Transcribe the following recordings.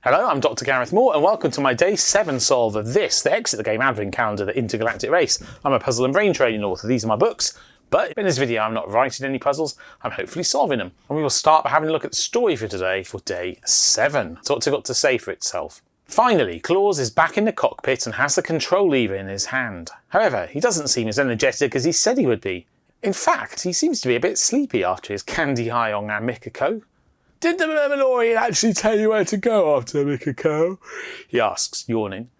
Hello, I'm Dr. Gareth Moore and welcome to my Day 7 solve of this, the Exit the Game Advent Calendar, the Intergalactic Race. I'm a puzzle and brain training author, these are my books, but in this video I'm not writing any puzzles, I'm hopefully solving them. And we will start by having a look at the story for today for Day 7. So what's it got to say for itself? Finally, Claus is back in the cockpit and has the control lever in his hand. However, he doesn't seem as energetic as he said he would be. In fact, he seems to be a bit sleepy after his candy high on Mikako. Did the Mermilorian actually tell you where to go after Mikako? He asks, yawning.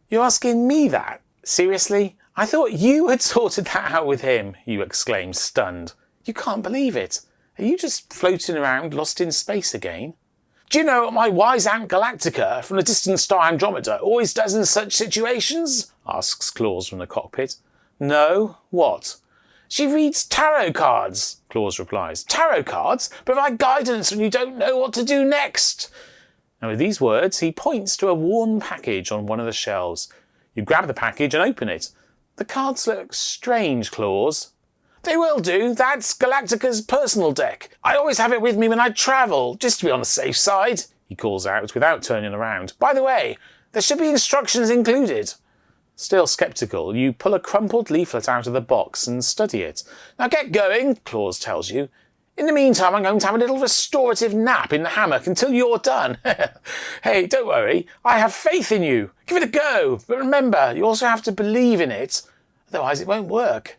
You're asking me that? Seriously? I thought you had sorted that out with him, you exclaimed, stunned. You can't believe it. Are you just floating around lost in space again? Do you know what my wise Aunt Galactica from the distant star Andromeda always does in such situations? Asks Claus from the cockpit. No, what? She reads tarot cards, Claus replies. Tarot cards provide guidance when you don't know what to do next. And with these words, he points to a worn package on one of the shelves. You grab the package and open it. The cards look strange, Claus. They will do. That's Galactica's personal deck. I always have it with me when I travel, just to be on the safe side, he calls out without turning around. By the way, there should be instructions included. Still sceptical, you pull a crumpled leaflet out of the box and study it. Now get going, Claus tells you. In the meantime, I'm going to have a little restorative nap in the hammock until you're done. Hey, don't worry, I have faith in you. Give it a go, but remember, you also have to believe in it, otherwise it won't work.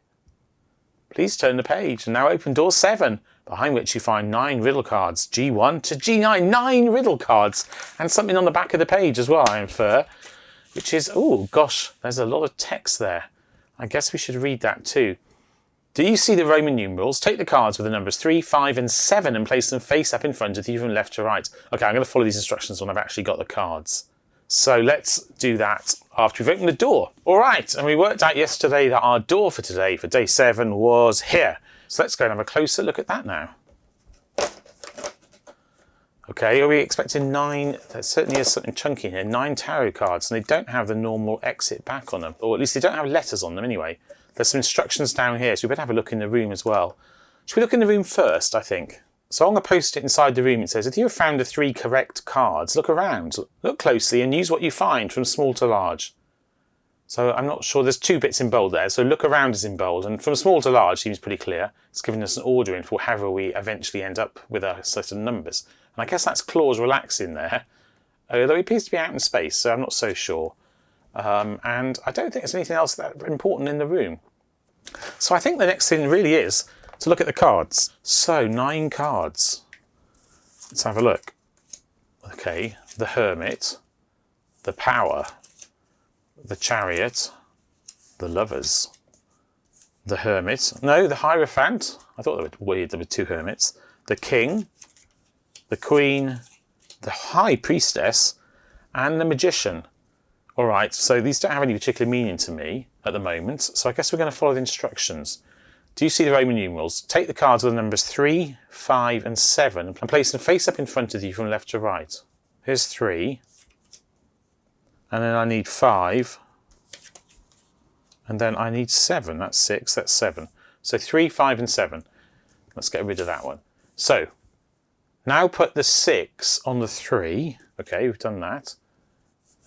Please turn the page and now open door 7, behind which you find 9 riddle cards, G1 to G9, 9 riddle cards, and something on the back of the page as well, I infer. Which is, oh gosh, there's a lot of text there. I guess we should read that too. Do you see the Roman numerals? Take the cards with the numbers 3, 5 and 7 and place them face up in front of you from left to right. Okay, I'm going to follow these instructions when I've actually got the cards. So let's do that after we've opened the door. All right, and we worked out yesterday that our door for today, for Day 7, was here. So let's go and have a closer look at that now. Okay, are we expecting 9? There certainly is something chunky in here. 9 tarot cards, and they don't have the normal exit back on them. Or at least they don't have letters on them anyway. There's some instructions down here, so we better have a look in the room as well. Should we look in the room first, I think? So I'm going to post it inside the room. It says, if you have found the 3 correct cards, look around. Look closely and use what you find from small to large. So I'm not sure, there's 2 bits in bold there. So look around is in bold, and from small to large seems pretty clear. It's giving us an ordering for however we eventually end up with a set of numbers. And I guess that's Claus relaxing there, although he appears to be out in space, so I'm not so sure. And I don't think there's anything else that important in the room. So I think the next thing really is to look at the cards. So 9 cards. Let's have a look. Okay, the Hermit, the Power, the Chariot, the Lovers, the Hermit. No, the Hierophant. I thought they were weird, there were 2 Hermits. The King, the Queen, the High Priestess, and the Magician. All right, so these don't have any particular meaning to me at the moment, so I guess we're going to follow the instructions. Do you see the Roman numerals? Take the cards with the numbers 3, 5 and 7 and place them face up in front of you from left to right. Here's 3, and then I need 5, and then I need 7. That's 6, that's 7. So 3, 5 and 7. Let's get rid of that one. So now put the 6 on the 3. Okay, we've done that.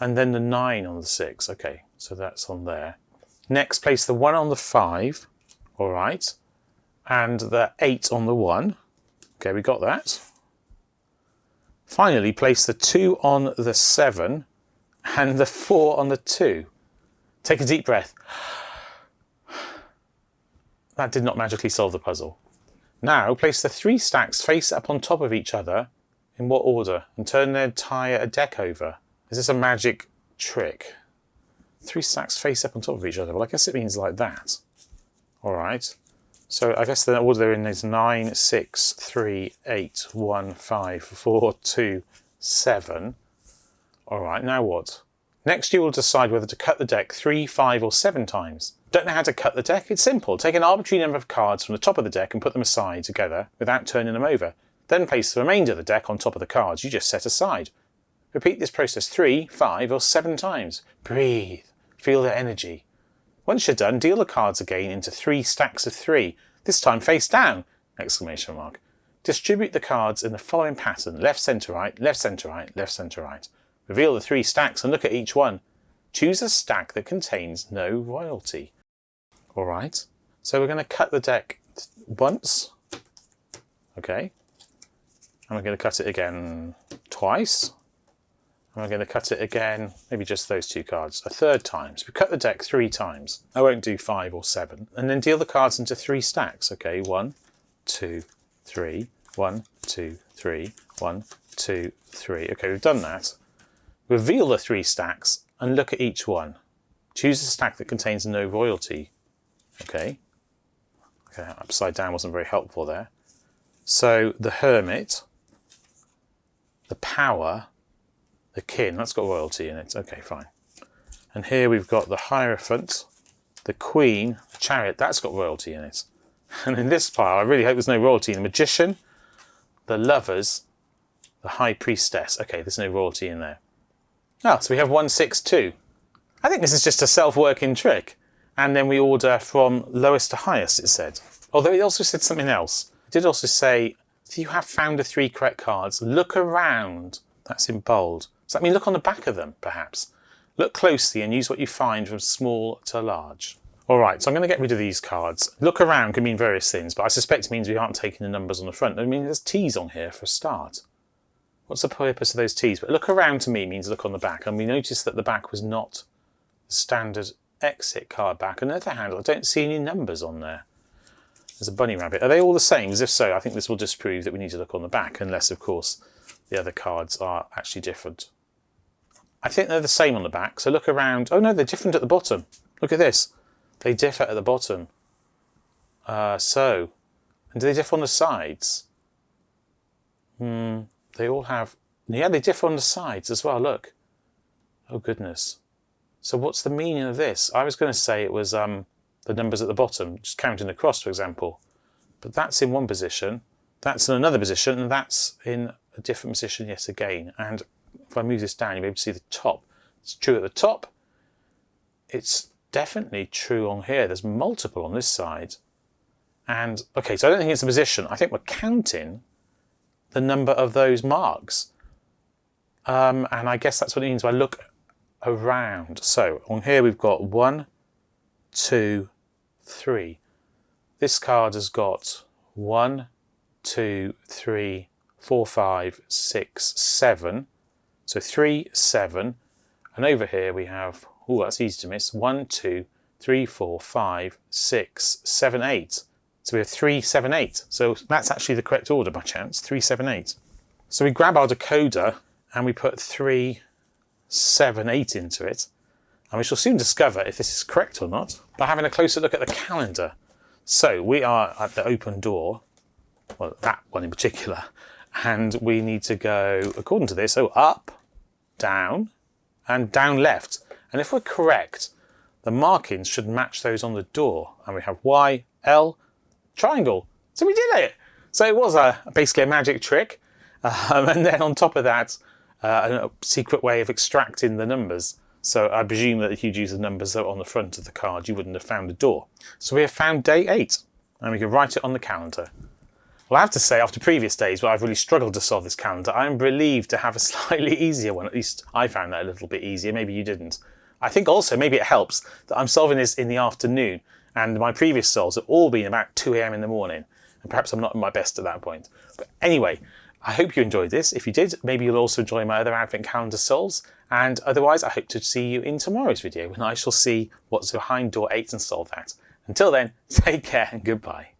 And then the 9 on the 6. Okay, so that's on there. Next, place the 1 on the 5. All right. And the 8 on the 1. Okay, we got that. Finally, place the 2 on the 7 and the 4 on the 2. Take a deep breath. That did not magically solve the puzzle. Now, place the 3 stacks face up on top of each other, in what order, and turn their entire deck over. Is this a magic trick? 3 stacks face up on top of each other. Well, I guess it means like that. All right. So I guess the order they're in is 9, 6, 3, 8, 1, 5, 4, 2, 7. All right, now what? Next, you will decide whether to cut the deck 3, 5, or 7 times. Don't know how to cut the deck? It's simple. Take an arbitrary number of cards from the top of the deck and put them aside together without turning them over. Then place the remainder of the deck on top of the cards you just set aside. Repeat this process 3, 5 or 7 times. Breathe. Feel their energy. Once you're done, deal the cards again into 3 stacks of 3, this time face down! Distribute the cards in the following pattern: left, centre, right, left, centre, right, left, centre, right. Reveal the 3 stacks and look at each one. Choose a stack that contains no royalty. All right, so we're going to cut the deck once. Okay. And we're going to cut it again twice. And we're going to cut it again, maybe just those 2 cards, a 3rd time. So we cut the deck 3 times. I won't do 5 or 7. And then deal the cards into 3 stacks. Okay, 1, 2, 3, 1, 2, 3, 1, 2, 3. Okay, we've done that. Reveal the 3 stacks and look at each one. Choose a stack that contains no royalty. Okay. Okay, upside down wasn't very helpful there. So the Hermit, the Power, the Kin, that's got royalty in it. Okay, fine. And here we've got the Hierophant, the Queen, the Chariot, that's got royalty in it. And in this pile, I really hope there's no royalty in the Magician, the Lovers, the High Priestess. Okay, there's no royalty in there. Oh, so we have 1, 6, 2. I think this is just a self-working trick. And then we order from lowest to highest, it said. Although it also said something else. It did also say, if you have found the 3 correct cards, look around. That's in bold. Does that mean look on the back of them, perhaps? Look closely and use what you find from small to large. All right, so I'm going to get rid of these cards. Look around can mean various things, but I suspect it means we aren't taking the numbers on the front. I mean, there's T's on here for a start. What's the purpose of those T's? But look around to me means look on the back. And we noticed that the back was not the standard exit card back. On the other hand, I don't see any numbers on there. There's a bunny rabbit. Are they all the same? As if so, I think this will just prove that we need to look on the back, unless, of course, the other cards are actually different. I think they're the same on the back, so look around. Oh no, they're different at the bottom. Look at this. They differ at the bottom. And do they differ on the sides? They all have... Yeah, they differ on the sides as well, look. Oh goodness. So what's the meaning of this? I was going to say it was the numbers at the bottom, just counting across, for example. But that's in one position, that's in another position, and that's in a different position yet again. And if I move this down, you'll be able to see the top. It's true at the top. It's definitely true on here. There's multiple on this side. And, okay, so I don't think it's a position. I think we're counting the number of those marks. And I guess that's what it means by look around. So on here we've got 1, 2, 3. This card has got 1, 2, 3, 4, 5, 6, 7. So 3, 7. And over here we have, oh, that's easy to miss, 1, 2, 3, 4, 5, 6, 7, 8. So we have 3, 7, 8. So that's actually the correct order by chance, 3, 7, 8. So we grab our decoder and we put 3, 7, 8 into it. And we shall soon discover if this is correct or not by having a closer look at the calendar. So we are at the open door, well, that one in particular, and we need to go, according to this, so up, down, and down left. And if we're correct, the markings should match those on the door. And we have Y, L, triangle. So we did it. So it was basically a magic trick. And then on top of that, a secret way of extracting the numbers. So I presume that if you'd use the numbers that are on the front of the card, you wouldn't have found the door. So we have found day 8, and we can write it on the calendar. Well, I have to say, after previous days where I've really struggled to solve this calendar, I'm relieved to have a slightly easier one. At least I found that a little bit easier. Maybe you didn't. I think also maybe it helps that I'm solving this in the afternoon, and my previous solves have all been about 2 AM in the morning, and perhaps I'm not at my best at that point. But anyway, I hope you enjoyed this. If you did, maybe you'll also enjoy my other advent calendar solves. And otherwise, I hope to see you in tomorrow's video when I shall see what's behind door 8 and solve that. Until then, take care and goodbye.